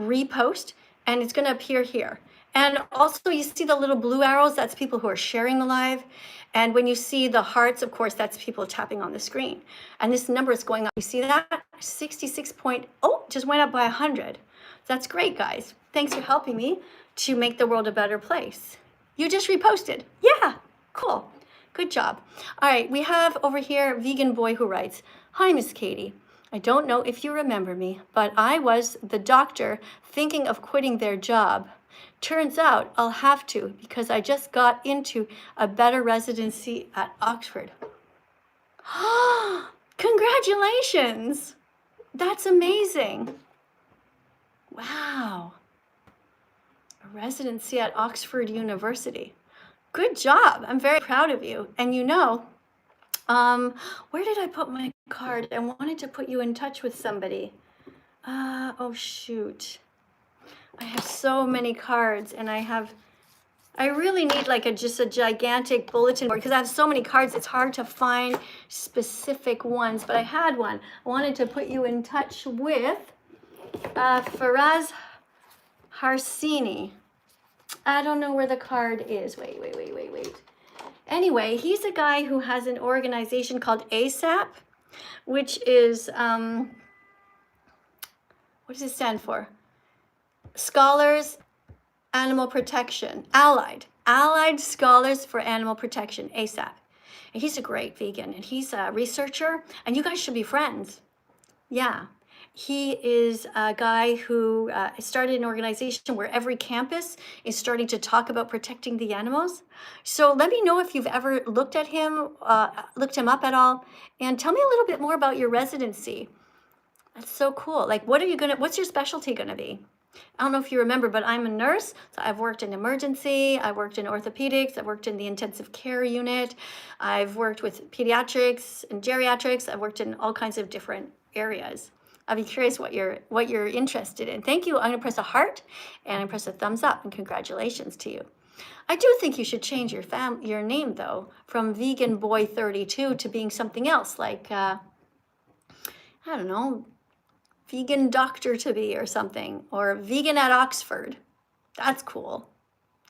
repost, and it's gonna appear here. And also you see the little blue arrows, that's people who are sharing the live. And when you see the hearts, of course, that's people tapping on the screen. And this number is going up, you see that? 66 point, oh, just went up by 100. That's great, guys. Thanks for helping me to make the world a better place. You just reposted, yeah, cool. Good job. All right, we have over here Vegan Boy who writes, hi, Miss Katie. I don't know if you remember me, but I was the doctor thinking of quitting their job. Turns out I'll have to because I just got into a better residency at Oxford. Congratulations. That's amazing. Wow. A residency at Oxford University. Good job. I'm very proud of you. And you know, where did I put my card? I wanted to put you in touch with somebody. Oh shoot. I have so many cards and I really need like just a gigantic bulletin board because I have so many cards. It's hard to find specific ones, but I had one. I wanted to put you in touch with Faraz Harsini. I don't know where the card is. Wait. Anyway, he's a guy who has an organization called ASAP, which is, what does it stand for? Scholars Animal Protection, Allied Scholars for Animal Protection, ASAP. And he's a great vegan and he's a researcher and you guys should be friends. Yeah. He is a guy who started an organization where every campus is starting to talk about protecting the animals. So let me know if you've ever looked him up at all, and tell me a little bit more about your residency. That's so cool. Like, what's your specialty gonna be? I don't know if you remember, but I'm a nurse. So I've worked in emergency, I worked in orthopedics, I worked in the intensive care unit, I've worked with pediatrics and geriatrics, I've worked in all kinds of different areas. I'll be curious what you're interested in. Thank you. I'm gonna press a heart and I'm gonna press a thumbs up, and congratulations to you. I do think you should change your name though, from Vegan Boy 32 to being something else, like I don't know, Vegan Doctor to be or something, or Vegan at Oxford. That's cool,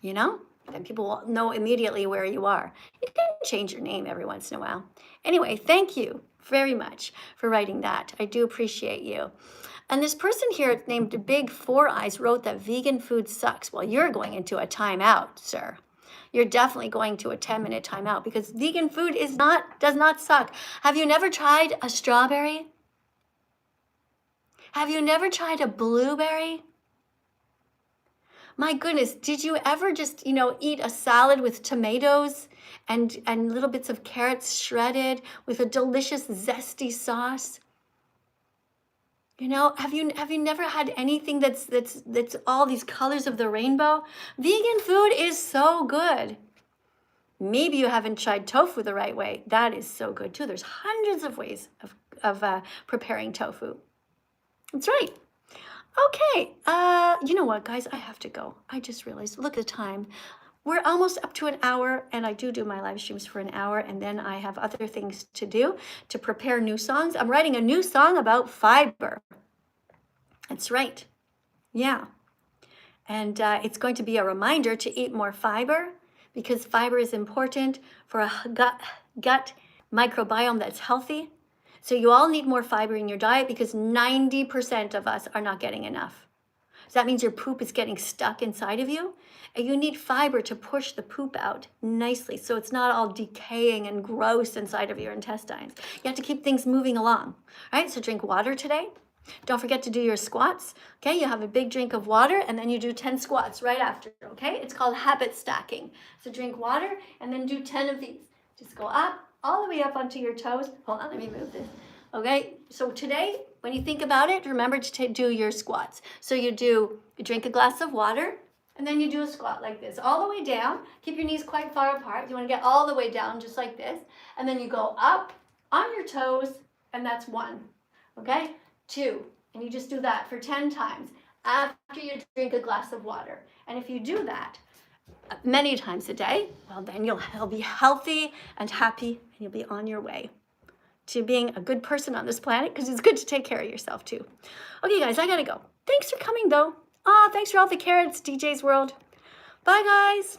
you know? Then people will know immediately where you are. You can change your name every once in a while. Anyway, thank you very much for writing that. I do appreciate you. And this person here named Big Four Eyes wrote that vegan food sucks. Well, you're going into a timeout, sir. You're definitely going to a 10-minute timeout, because vegan food does not suck. Have you never tried a strawberry? Have you never tried a blueberry? My goodness, did you ever just, eat a salad with tomatoes and little bits of carrots shredded with a delicious zesty sauce? Have you never had anything that's all these colors of the rainbow? Vegan food is so good. Maybe you haven't tried tofu the right way. That is so good too. There's hundreds of ways of preparing tofu. That's right. Okay, you know what, guys? I have to go. I just realized, look at the time. We're almost up to an hour, and I do my live streams for an hour, and then I have other things to do to prepare new songs. I'm writing a new song about fiber. That's right. Yeah. And it's going to be a reminder to eat more fiber, because fiber is important for a gut microbiome that's healthy. So you all need more fiber in your diet, because 90% of us are not getting enough. So that means your poop is getting stuck inside of you, and you need fiber to push the poop out nicely, so it's not all decaying and gross inside of your intestines. You have to keep things moving along. All right, so drink water today. Don't forget to do your squats. Okay, you have a big drink of water, and then you do 10 squats right after. Okay, it's called habit stacking. So drink water and then do 10 of these. Just go up, all the way up onto your toes. Hold on, let me move this. Okay, so today, when you think about it, remember to do your squats. So you drink a glass of water, and then you do a squat like this, all the way down. Keep your knees quite far apart. You want to get all the way down, just like this. And then you go up on your toes, and that's 1. Okay, 2. And you just do that for 10 times after you drink a glass of water. And if you do that many times a day, well, then you'll be healthy and happy, and you'll be on your way to being a good person on this planet, because it's good to take care of yourself too. Okay, guys, I gotta go. Thanks for coming, though. Thanks for all the carrots, DJ's World. Bye, guys.